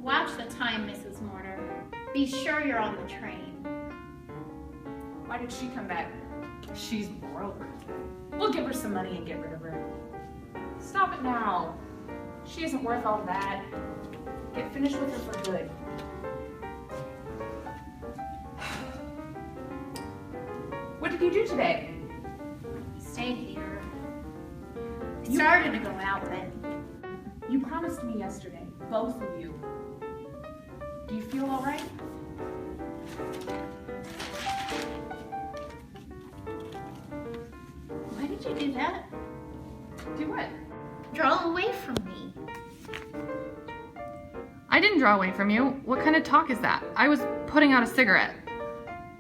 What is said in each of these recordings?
Watch the time, Mrs. Mortar. Be sure you're on the train. Why did she come back? She's broke. We'll give her some money and get rid of her. Stop it now. She isn't worth all that. Get finished with her for good. What did you do today? Stayed here. I started to go out, but You promised me yesterday, both of you. Do you feel all right? why did you do that? Do what? Draw away from me. I didn't draw away from you. What kind of talk is that? I was putting out a cigarette.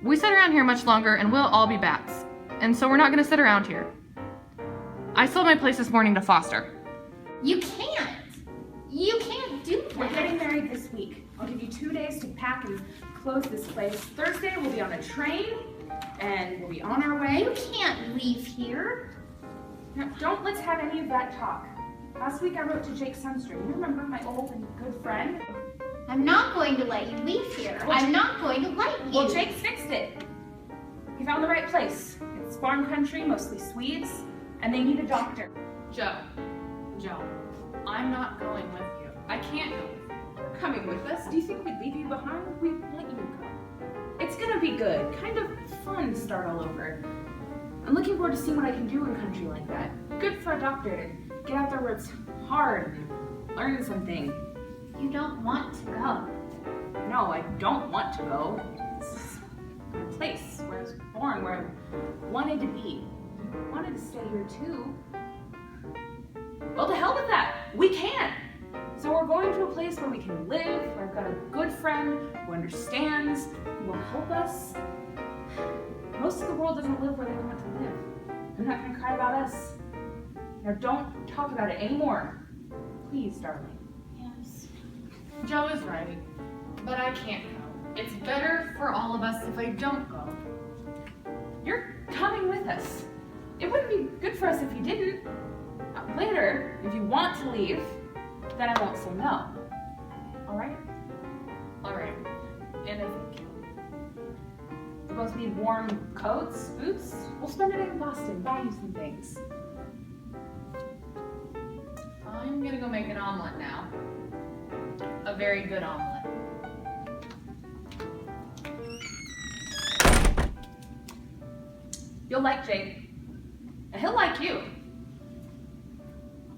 We sit around here much longer and we'll all be bats. And so we're not gonna sit around here. I sold my place this morning to Foster. You can't. You can't do that. We're getting married this week. I'll give you 2 days to pack and close this place. Thursday we'll be on a train and we'll be on our way. You can't leave here. Now, let's have any of that talk. Last week I wrote to Jake Sunstrom. You remember my old and good friend? I'm not going to let you leave here. Well, I'm not going to let you. Well, Jake's fixed it. He found the right place. It's farm country, mostly Swedes, and they need a doctor. Joe, I'm not going with you. I can't go with you. You're coming with us. Do you think we'd leave you behind? We'd let you go. It's gonna be good. Kind of fun to start all over. I'm looking forward to seeing what I can do in country like that. Good for a doctor to get out there where it's hard and learn something. You don't want to go. No, I don't want to go. It's a place where I was born, where I wanted to be. You wanted to stay here too. Well, to hell with that. We can't. So we're going to a place where we can live, where I've got a good friend who understands, who will help us. Most of the world doesn't live where they want to live. I'm not going to cry about us. Now don't talk about it anymore. Please, darling. Yes. Joe is right, but I can't go. It's better for all of us if I don't go. You're coming with us. It wouldn't be good for us if you didn't. Later, if you want to leave, then I won't say no. All right? All right, and I thank you. We both need warm coats, boots. We'll spend a day in Boston, buy you some things. I'm gonna go make an omelet now. A very good omelet. You'll like Jake. And he'll like you.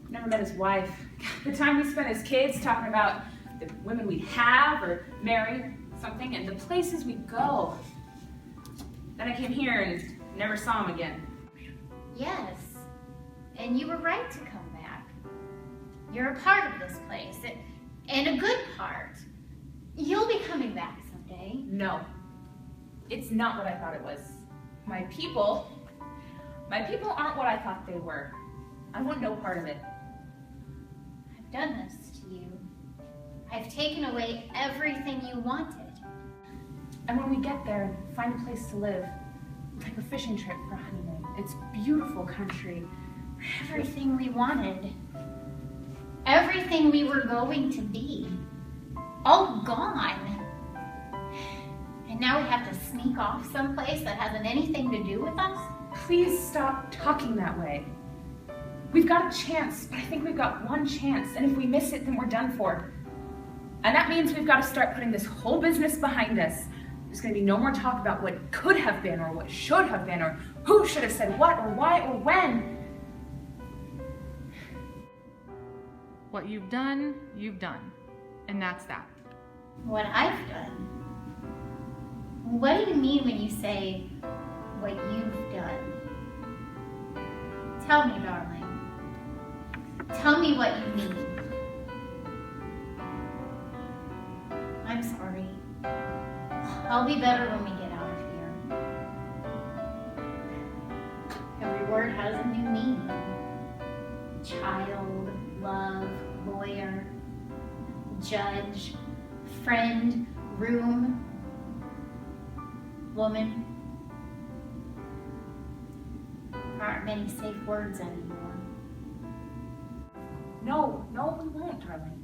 Never met his wife. The time we spent as kids talking about the women we have or marry, something, and the places we go. Then I came here and never saw him again. Yes. And you were right to come back. You're a part of this place, and a good part. You'll be coming back someday. No, it's not what I thought it was. My people aren't what I thought they were. I want no part of it. I've done this to you. I've taken away everything you wanted. And when we get there and find a place to live, like a fishing trip for a honeymoon, it's beautiful country. Everything we wanted. Everything we were going to be. All gone. And now we have to sneak off someplace that hasn't anything to do with us? Please stop talking that way. We've got a chance, but I think we've got one chance, and if we miss it, then we're done for. And that means we've got to start putting this whole business behind us. There's going to be no more talk about what could have been, or what should have been, or who should have said what, or why, or when. What you've done, and that's that. What I've done? What do you mean when you say what you've done? Tell me, darling. Tell me what you mean. I'm sorry. I'll be better when we get out of here. Every word has a new meaning. Child, love, lawyer, judge, friend, room, woman. There aren't many safe words anymore. No, we won't, darling.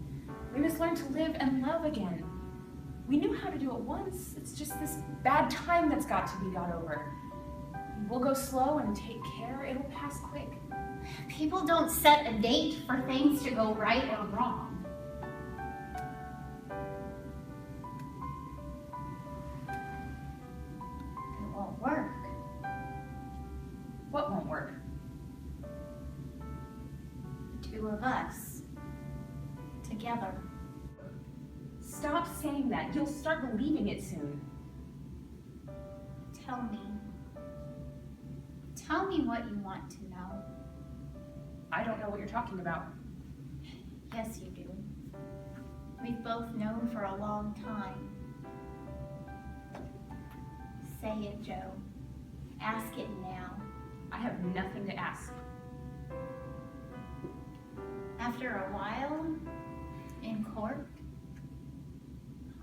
We must learn to live and love again. We knew how to do it once. It's just this bad time that's got to be got over. We'll go slow and take care. It'll pass quick. People don't set a date for things to go right or wrong. It won't work. What won't work? The two of us. Together. Stop saying that. You'll start believing it soon. Tell me. Tell me what you want to know. I don't know what you're talking about. Yes, you do. We've both known for a long time. Say it, Joe. Ask it now. I have nothing to ask. After a while, in court,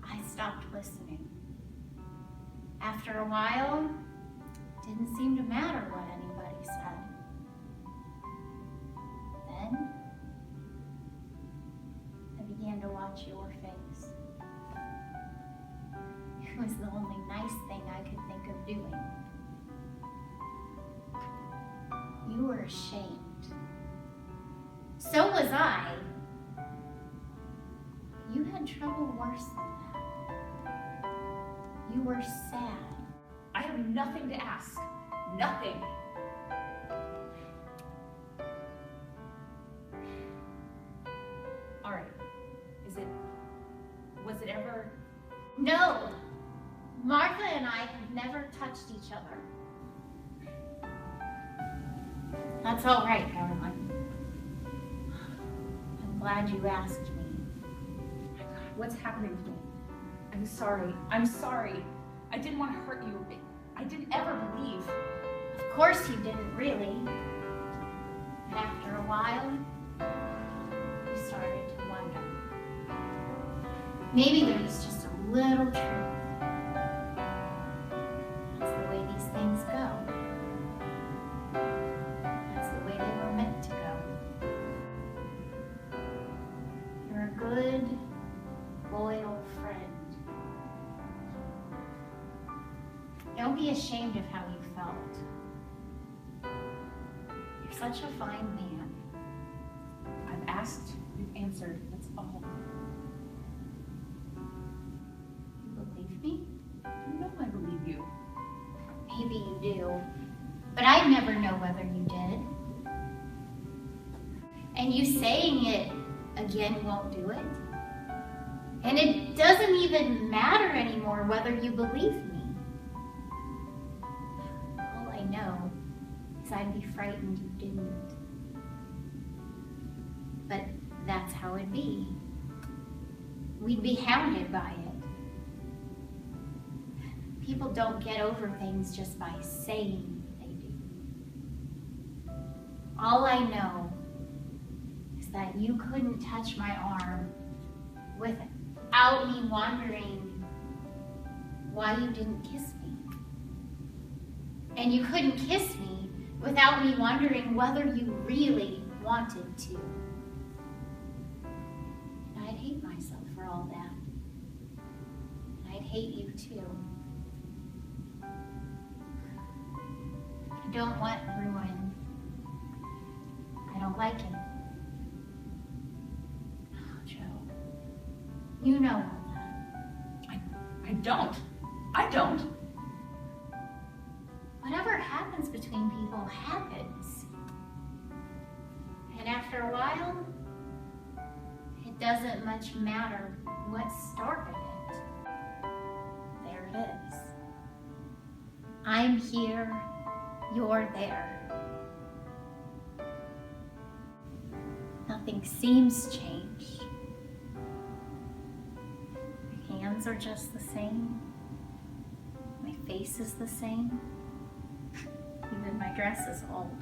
I stopped listening. After a while, it didn't seem to matter what anybody said. Then, I began to watch your face. It was the only nice thing I could think of doing. You were ashamed. So was I. You had trouble worse than that. You were sad. I have nothing to ask. Nothing. All right. Was it ever? No. Martha and I have never touched each other. That's all right, Caroline. I'm glad you asked me. My God, what's happening to me? I'm sorry. I'm sorry. I didn't want to hurt you. I didn't ever believe. Of course you didn't really. And after a while, you started to wonder. Maybe there was just a little truth. That's the way these things go. That's the way they were meant to go. You're a good, loyal friend. Don't be ashamed of how you felt. You're such a fine man. I've asked, you've answered. That's all. You believe me? You know I believe you. Maybe you do, but I never know whether you did. And you saying it again won't do it. And it doesn't even matter anymore whether you believe me. All I know is I'd be frightened you didn't. But that's how it'd be. We'd be hounded by it. People don't get over things just by saying they do. All I know is that you couldn't touch my arm without me wondering why you didn't kiss me. And you couldn't kiss me without me wondering whether you really wanted to. And I'd hate myself for all that. And I'd hate you too. I don't want ruin. I don't like it. Oh, Joe, you know all that. I don't. I don't. Whatever happens between people happens. And after a while, it doesn't much matter what started it. There it is. I'm here, you're there. Nothing seems changed. My hands are just the same. My face is the same. Even my dress is old.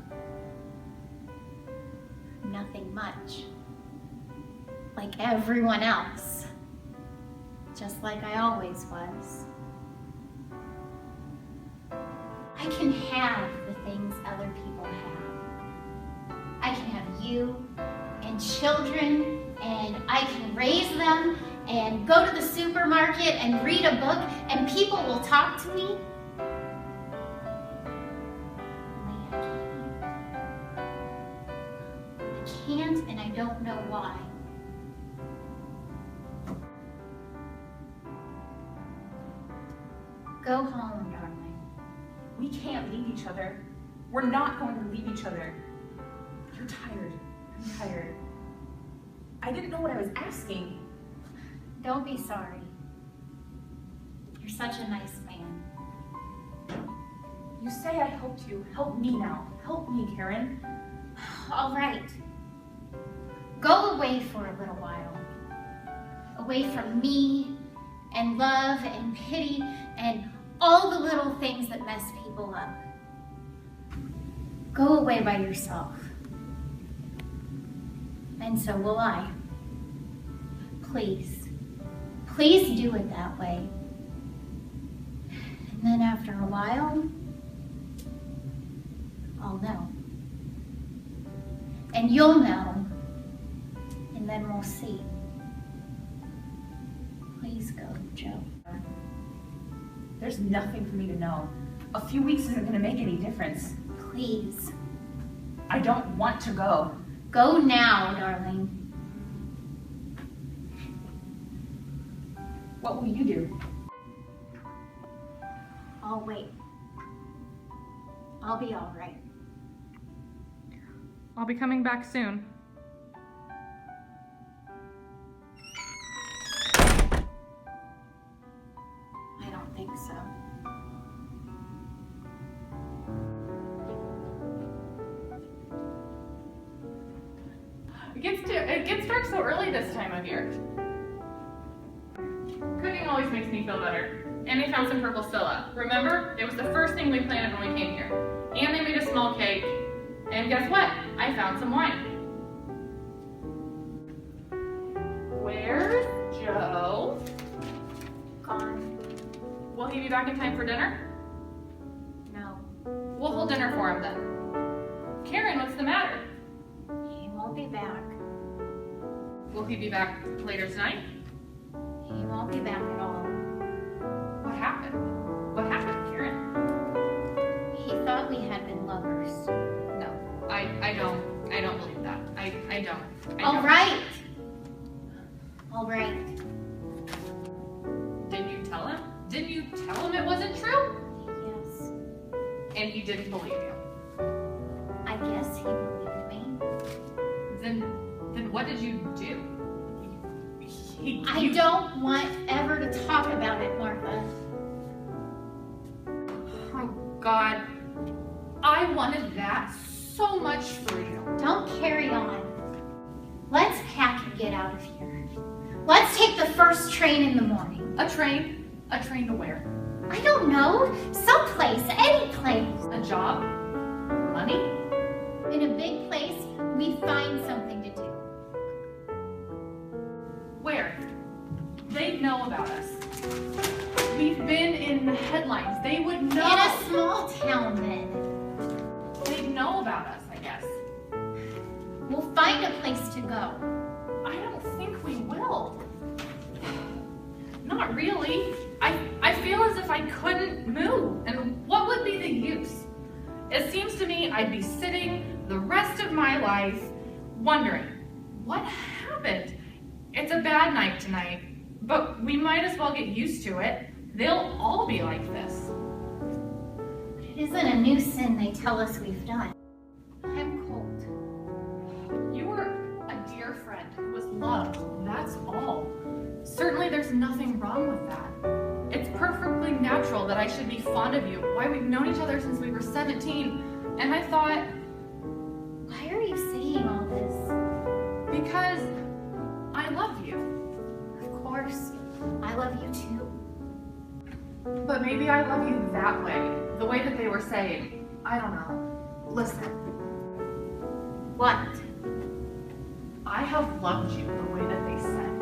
Nothing much. Like everyone else. Just like I always was. I can have the things other people have. I can have you and children and I can raise them and go to the supermarket and read a book and people will talk to me. Only I can't and I don't know why. Go home, darling. We can't leave each other. We're not going to leave each other. You're tired. I'm tired. I didn't know what I was asking. Don't be sorry. You're such a nice man. You say I helped you. Help me now. Help me, Karen. All right. Go away for a little while. Away from me and love and pity and all the little things that mess people up. Go away by yourself. And so will I. Please. Please do it that way. And then after a while, I'll know. And you'll know. And then we'll see. Please go, Joe. There's nothing for me to know. A few weeks isn't going to make any difference. Please. I don't want to go. Go now, darling. What will you do? I'll wait. I'll be all right. I'll be coming back soon. I don't think so. It gets dark so early this time of year. Cooking always makes me feel better. And they found some purple Stella. Remember? It was the first thing we planted when we came here. And they made a small cake. And guess what? I found some wine. Where's Joe? Gone. Will he be back in time for dinner? No. We'll hold dinner for him then. Karen, what's the matter? He won't be back. Will he be back later tonight? He won't be back at all. What happened? What happened, Karen? He thought we had been lovers. No, I don't believe that. I don't. All right. All right. Didn't you tell him? Didn't you tell him it wasn't true? Yes. And he didn't believe you. I guess he believed me. Then what did you do? I don't want ever to talk about it, Martha. Oh God, I wanted that so much for you. Don't carry on. Let's pack and get out of here. Let's take the first train in the morning. A train to where? I don't know. Someplace, any place. A job? Money? In a big place, we'd find something to do. Where? They know about us. We've been in the headlines. They would know. In a small town, then. They know about us, I guess. We'll find a place to go. I don't think we will. Not really. I feel as if I couldn't move, and what would be the use? It seems to me I'd be sitting the rest of my life wondering, what happened? It's a bad night tonight, but we might as well get used to it. They'll all be like this. But it isn't a new sin they tell us we've done. I'm cold. You were a dear friend who was loved, that's all. Certainly there's nothing wrong with that. It's perfectly natural that I should be fond of you. Why, we've known each other since we were 17, and I thought... Why are you saying all this? Because I love you. Of course, I love you too. But maybe I love you that way, the way that they were saying. I don't know. Listen, What? I have loved you the way that they said.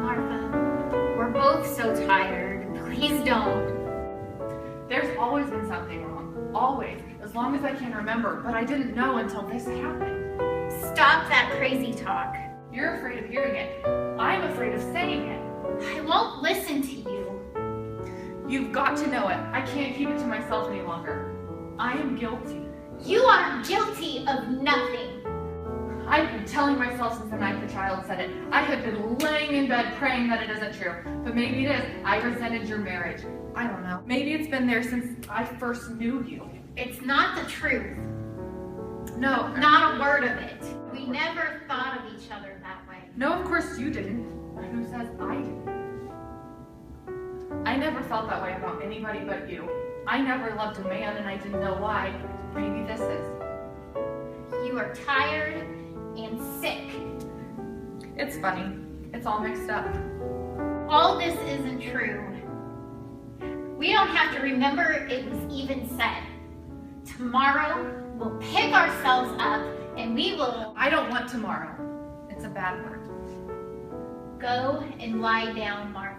Martha, we're both so tired. Please don't. There's always been something wrong. Always. As long as I can remember. But I didn't know until this happened. Stop that crazy talk. You're afraid of hearing it. I'm afraid of saying it. I won't listen to you. You've got to know it. I can't keep it to myself any longer. I am guilty. You are guilty of nothing. I've been telling myself since the night the child said it. I have been laying in bed praying that it isn't true. But maybe it is. I resented your marriage. I don't know. Maybe it's been there since I first knew you. It's not the truth. No. Not a word of it. We never thought of each other that way. No, of course you didn't. Who says I didn't? I never felt that way about anybody but you. I never loved a man and I didn't know why. Maybe this is. You are tired and sick. It's funny. It's all mixed up. All this isn't true. We don't have to remember it was even said. Tomorrow, we'll pick ourselves up and we will... I don't want tomorrow. It's a bad word. Go and lie down, Mark.